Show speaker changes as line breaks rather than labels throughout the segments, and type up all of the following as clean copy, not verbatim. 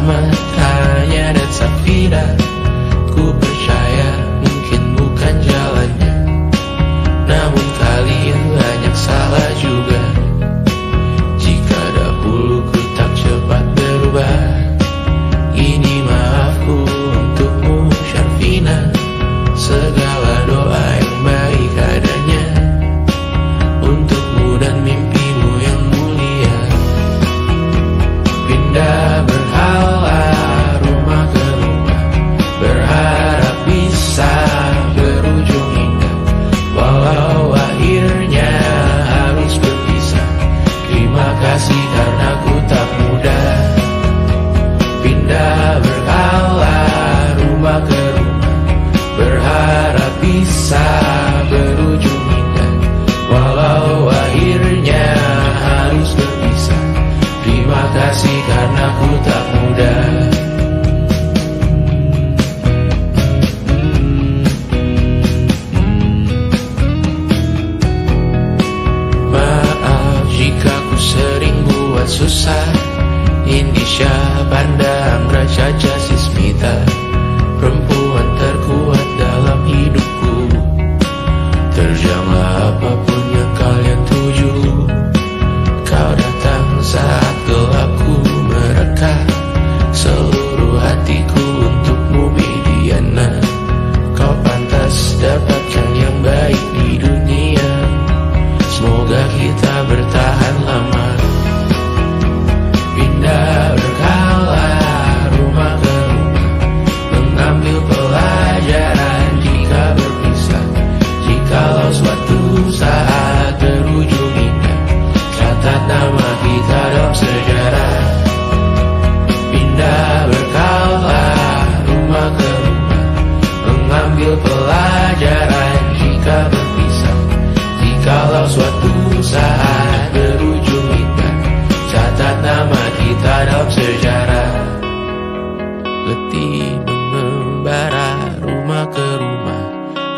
matanya dan Safira. Ku percaya mungkin bukan jalannya, namun kalian banyak salah juga. Jika dahulu ku tak cepat berubah, ini maafku untukmu Syarfina. Segala doa yang baik adanya untukmu dan mimpimu yang mulia. Pindah berhala rumah ke rumah, berharap bisa berujung indah. Walau akhirnya harus berpisah, terima kasih karena ku tak mudah. Pindah berhala rumah ke rumah, berharap bisa berujung indah. Walau akhirnya harus berpisah, terima kasih karena ku tak mudah. Maaf jika ku sering buat susah. Indisha, Banda, Anggra, Caca, Sismita, perempuan terkuat dalam hidupku. Terjanglah apapun yang kalian tuju. Kau datang saat gelapku mereka, seluruh hatiku untukmu Mediana. Kau pantas dapatkan yang baik di dunia, semoga kita bertahan lama. Pindah berkala rumah ke rumah, mengambil pelajaran jika berpisah. Jikalau suatu saat berujung indah, catat nama kita dalam sejarah. Pindah berkala rumah ke rumah, mengambil pelajaran jika berpisah. Jikalau suatu saat berujung indah, catat nama kita dalam sejarah. Letih mengembara rumah ke rumah,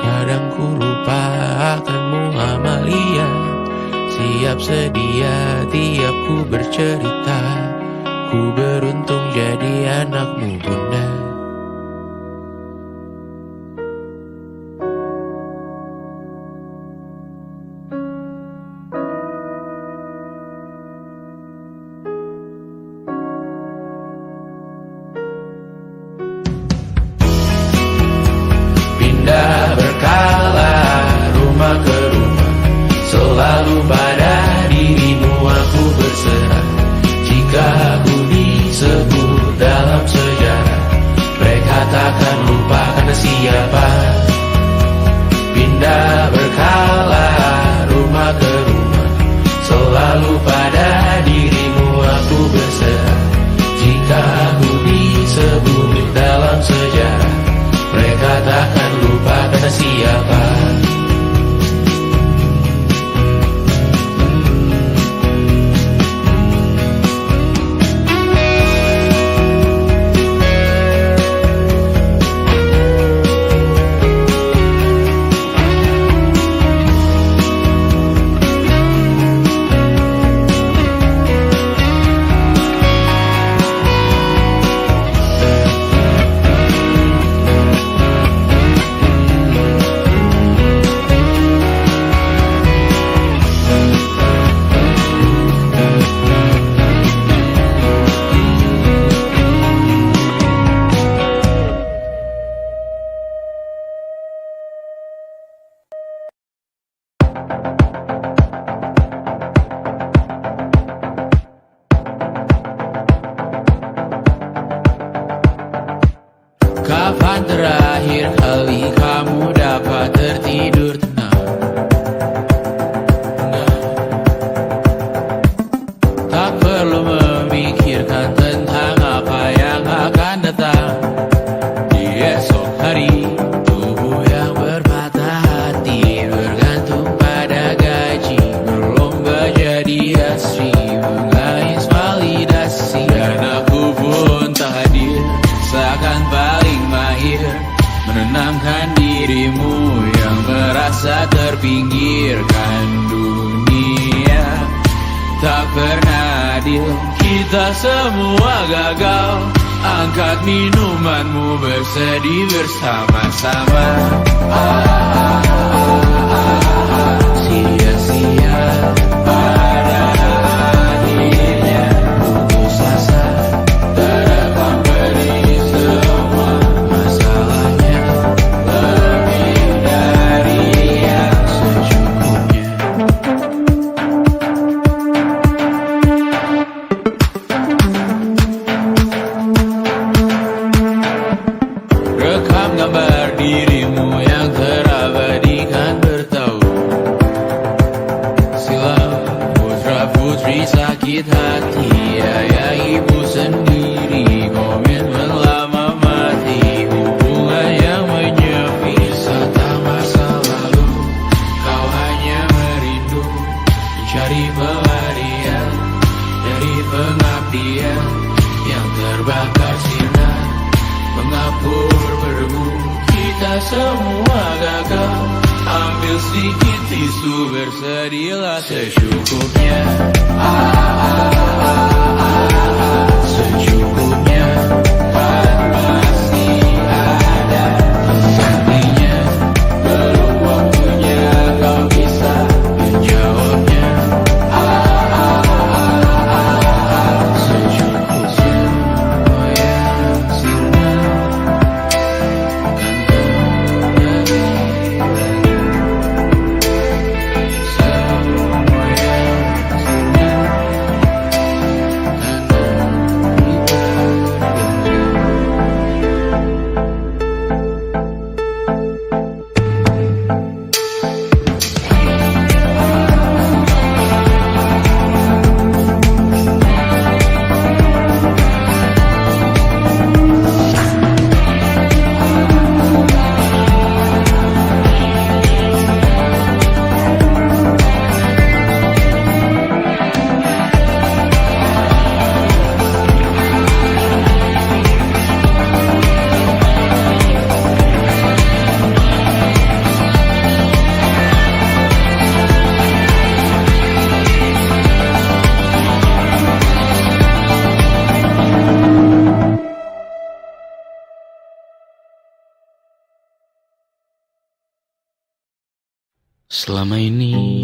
kadang ku lupa akanmu Amalia. Siap sedia tiap ku bercerita, ku beruntung jadi anakmu bunda. Pindah berkala rumah ke rumah, selalu pada dirimu aku berserah. Jika aku disebut dalam sejarah, mereka takkan lupa karena siapa. Pindah berkala rumah ke rumah, selalu pada dirimu aku berserah. Jika aku disebut dalam sejarah, mereka takkan lupa karena siapa. Kapan terakhir kali kamu dapat tertidur tenang? Tak perlu memikirkan tentang apa yang akan datang di esok hari. Tubuh yang berpatah hati bergantung pada gaji, berlomba jadi asri, mengais validasi. Dan aku pun tak hadir, seakan paling mahir menenangkan dirimu yang merasa terpinggirkan dunia. Tak pernah adil, kita semua gagal. Angkat minumanmu bersedih bersama-sama. Sia-sia pada akhirnya putus asa. Terekam beri semua masalahnya, lebih dari yang secukupnya. Rekam gambar dirimu yang terabadikan bertahu. Silam putra-putri sakit hati, ayah ibu sendiri komitmen lama mati. Hubungan yang menyepi serta masa lalu, kau hanya merindu mencari pelarian dari pengabdian yang terbakar sinar, mengapur berdebu. Kita semua gagal. Ambil sedikit tisu, bersedihlah secukupnya. Secukupnya, kan masih ada penggantinya. Belum waktunya kau bisa menjawabnya. Secukupnya, oh ya, sirna. Selama ini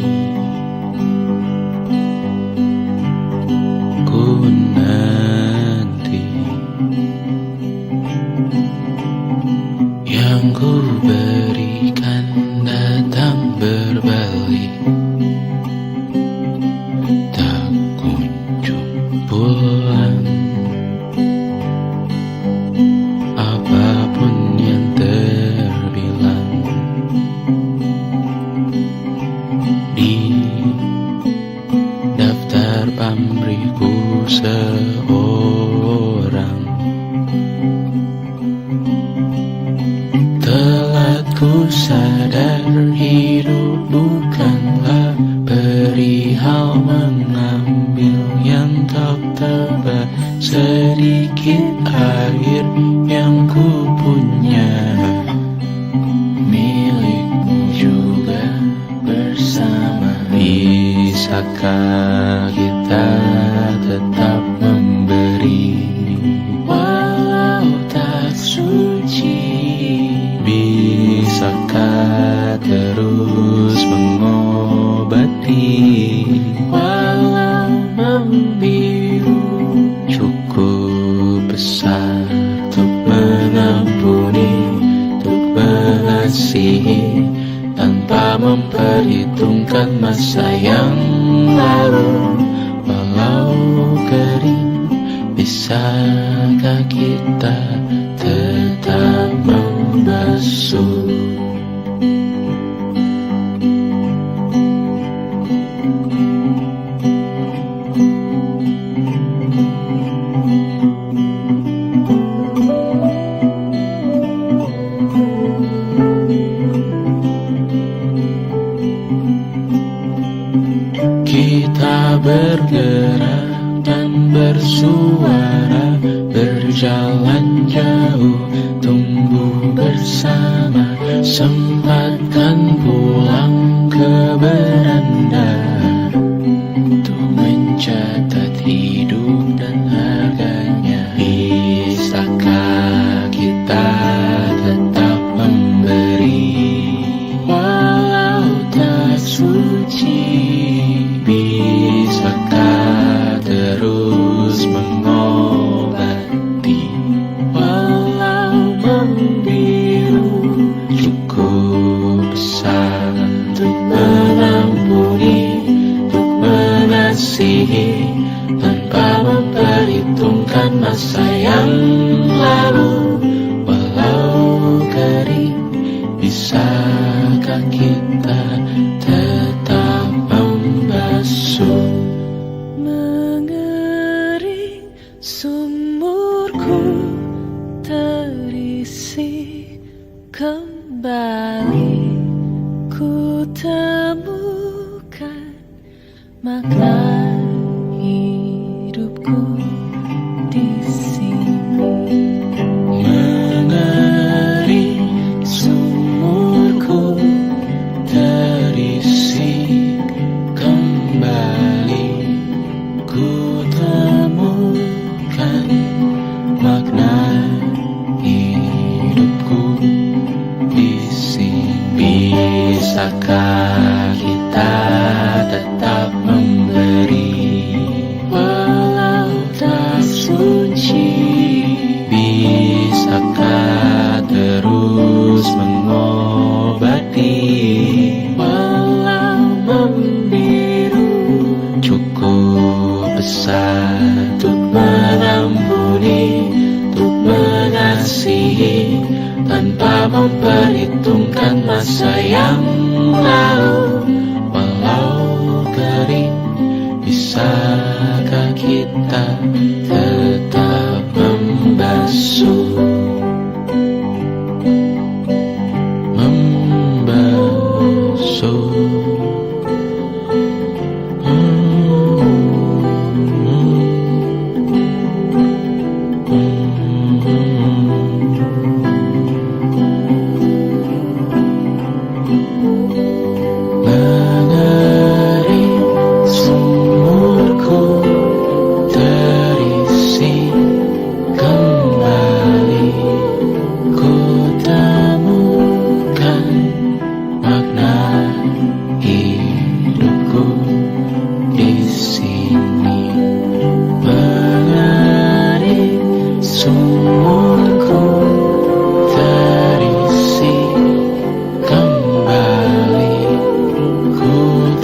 ku nanti yang ku berikan datang berbalik, tak kunjung pulang. Apapun yang terbilang di daftar pamrihku seorang, telah ku sadar hidup bukanlah perihal mengambil yang tak tebak. Sedikit air yang ku punya milikmu juga bersama. Bisakah kita tetap memberi walau tak suci? Bisakah terus mengobati walau membiru? Cukup besar untuk mengampuni, untuk mengasihi, tanpa memperhitungkan masa yang lalu. Walau kering, bisakah kita tetap membasuh? Kita bergerak dan bersuara, berjalan jauh, tumbuh bersama. Sempatkan pulang ke beranda untuk mencatat hidup dan harganya. Bisa merenungkan masa yang lalu. Walau kering, bisakah kita tetap membasuh?
Mengering sumurku terisi kembali, ku temukan makna hidupku di sini.
Mengering sumurku terisi kembali, ku temukan makna hidupku di sini. Bisakah kita tetap memberi walau tak suci? Bisakah terus mengobati walau membiru? Cukup besar untuk mengampuni, untuk mengasihi, tanpa memperhitungkan masa yang lalu. Walau kering, bisakah kita tetap membasuh? Membasuh. Mengering sumurku terisi kembali, ku temukan makna hidupku di sini. Mengering sumurku terisi kembali, ku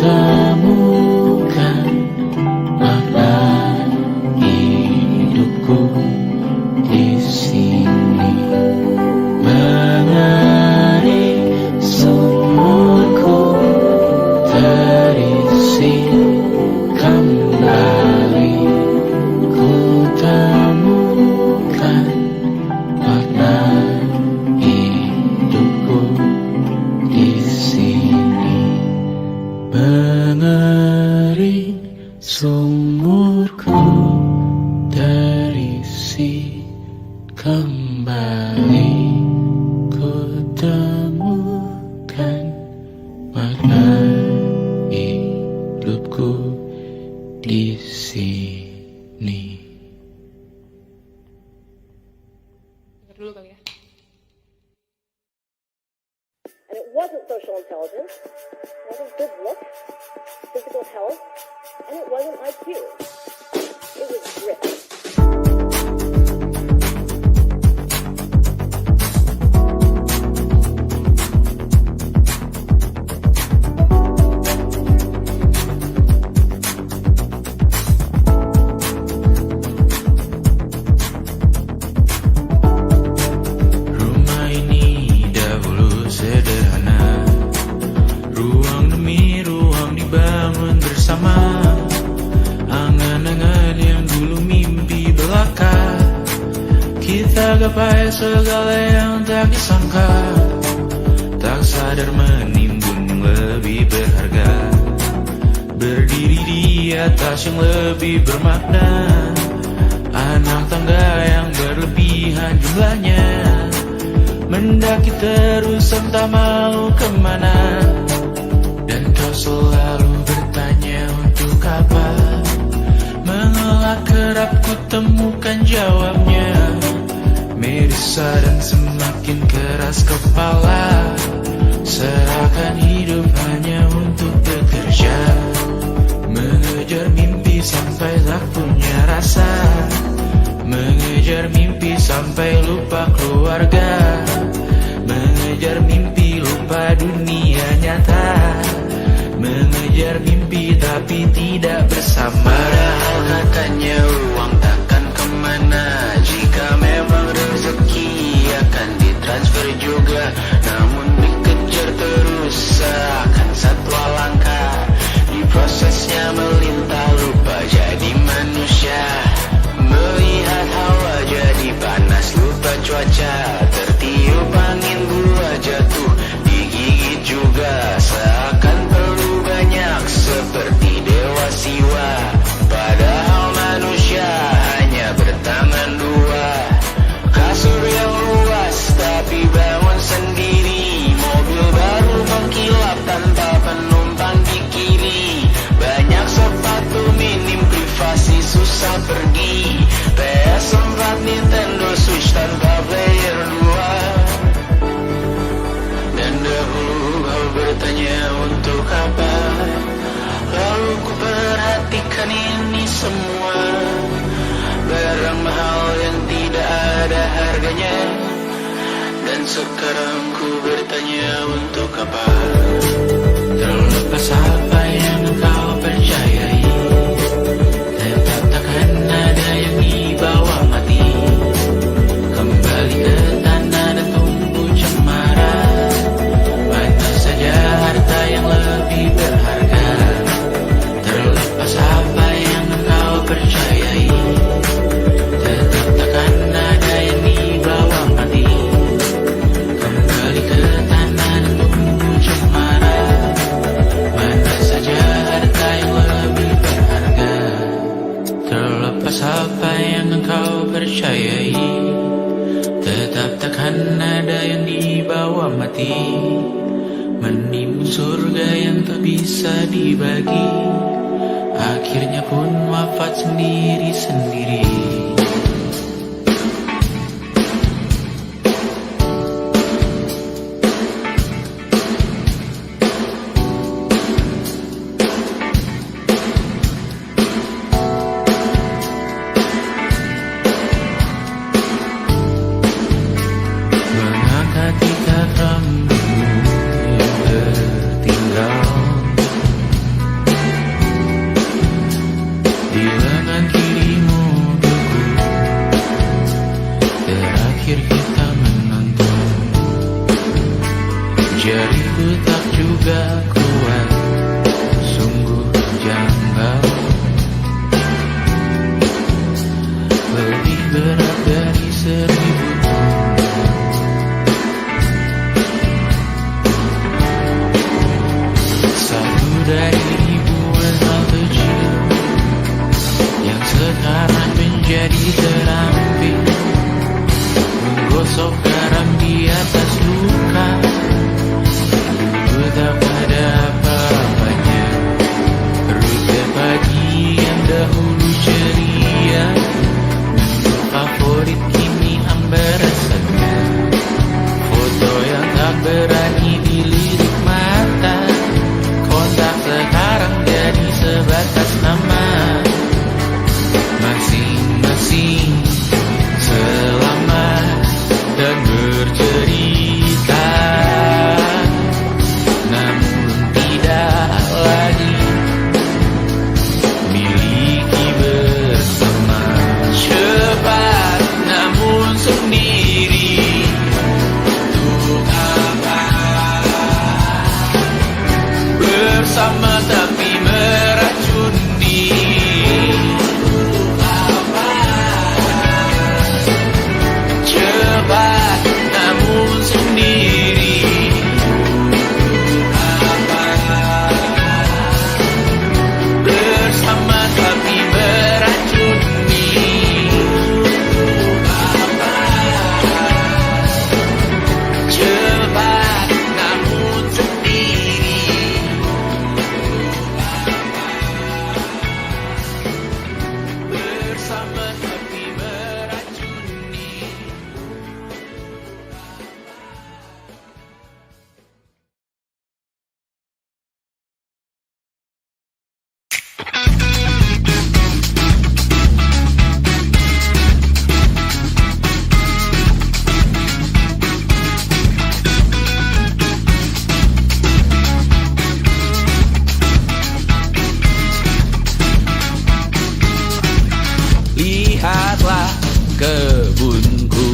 temukan makna hidupku di sini. Mengering sumurku terisi kembali, ku temukan makna hidupku di sini. Mengering sumurku terisi kembali, ku temukan makna hidupku di sini.
Dulu kali ya.
And it wasn't social intelligence, it wasn't good looks, physical health, and it wasn't IQ. It was grit.
Rumah ini dahulu sederhana, ruang demi ruang dibangun bersama. Angan-angan yang dulu mimpi belaka, kita gapai segala yang tak disangka. Tak sadar menimbun yang lebih berharga, berdiri di atas yang lebih bermakna. Anak tangga yang berlebihan jumlahnya, mendaki terus entah mau kemana. Dan kau selalu bertanya untuk apa, mengelak kerap ku temukan jawabnya. Merisa dan semakin keras kepala, serahkan hidup hanya untuk bekerja. Mengejar mimpi sampai tak punya rasa, mengejar mimpi sampai lupa keluarga, mengejar mimpi lupa dunia nyata, mengejar mimpi tapi tidak bersama. Padahal katanya uang takkan kemana, semua barang mahal yang tidak ada harganya. Dan sekarang ku bertanya untuk apa? Terlepas apa yang kau percayai, tetap takkan ada yang dibawa mati. Kembali ke tanah dan tumbuh cemara. Mana saja harta yang lebih berharga. Terlepas apa yang kau percayai, tetap takkan ada yang dibawa mati. Kembali ke tanah dan tumbuh cemara. Mana saja harta yang lebih berharga. Terlepas apa yang engkau percayai, tetap takkan ada yang dibawa mati. Menimbun surga yang tak bisa dibagi, akhirnya pun wafat sendiri-sendiri. Mengangkat tiga rambutmu yang tertinggal di lengan kirimu beku. Terakhir kita menonton, jariku tak juga kuat, sungguh janggal. Lebih berat dari 1000 ton. Satu dari ribuan hal kecil yang sekarang menjadi terampil, menggosok garam di atas luka. Dulu tak ada apa-apanya, rute pagi yang dahulu ceria, menu favorit kini hambar rasanya. Foto yang tak berani dilirik mata, kontak sekarang jadi sebatas nama. Masing-masing selamat dan bercerita, namun tidak lagi miliki bersama. Cepat namun sendiri, untuk apa? Bersama tapi meracuni. Cepat namun sendiri, bersama tapi meracuni. Cepat namun sendiri, bersama tapi meracuni. Lihatlah kebunku,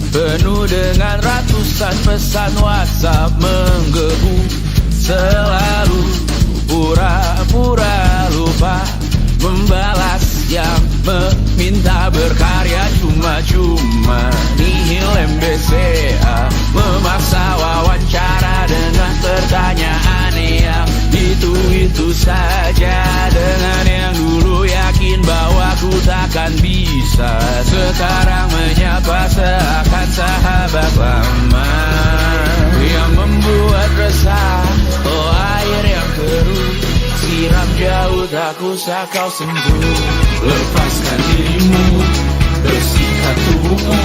penuh dengan ratusan pesan WhatsApp menggebu. Selalu pura-pura lupa membalas yang meminta berkarya cuma-cuma. Nihil MBCA memaksa wawancara dengan pertanyaan yang itu-itu saja. Dengan yang dulu yakin bahwa ku takkan bisa, sekarang menyapa seakan sahabat lama. Yang membuat resah, oh air yang keruh, siram jauh tak usah kau sembuh. Lepaskan dirimu, bersihkan tubuhmu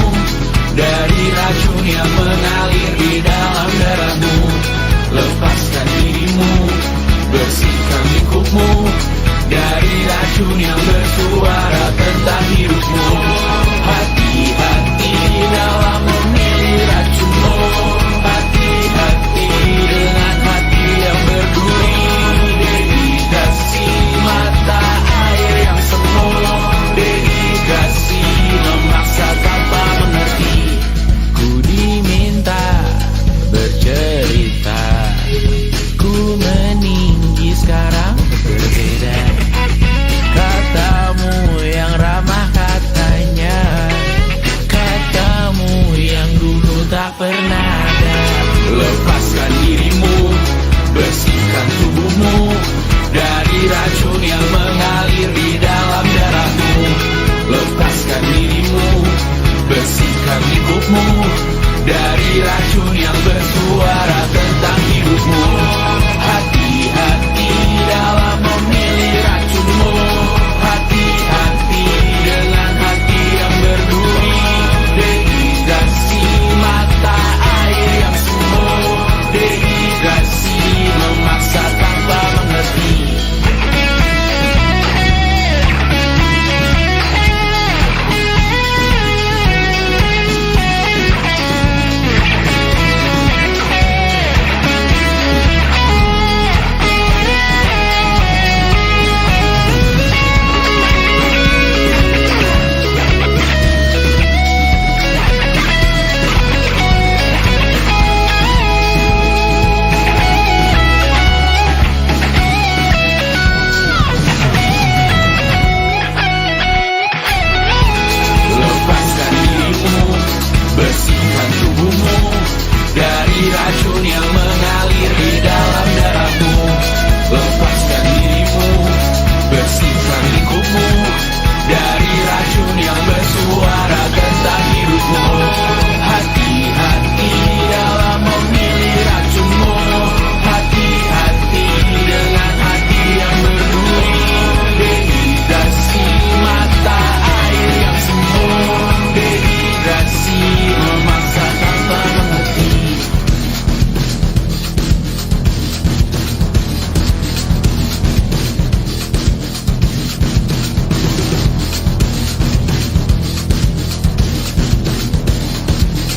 dari racun yang mengalir di dalam darahmu. Lepaskan dirimu, bersihkan lingkupmu dari racun yang pernah ada. Lepaskan dirimu, bersihkan tubuhmu dari racun yang mengalir di dalam darahmu. Lepaskan dirimu, bersihkan lingkupmu dari racun yang bersuara tentang hidupmu.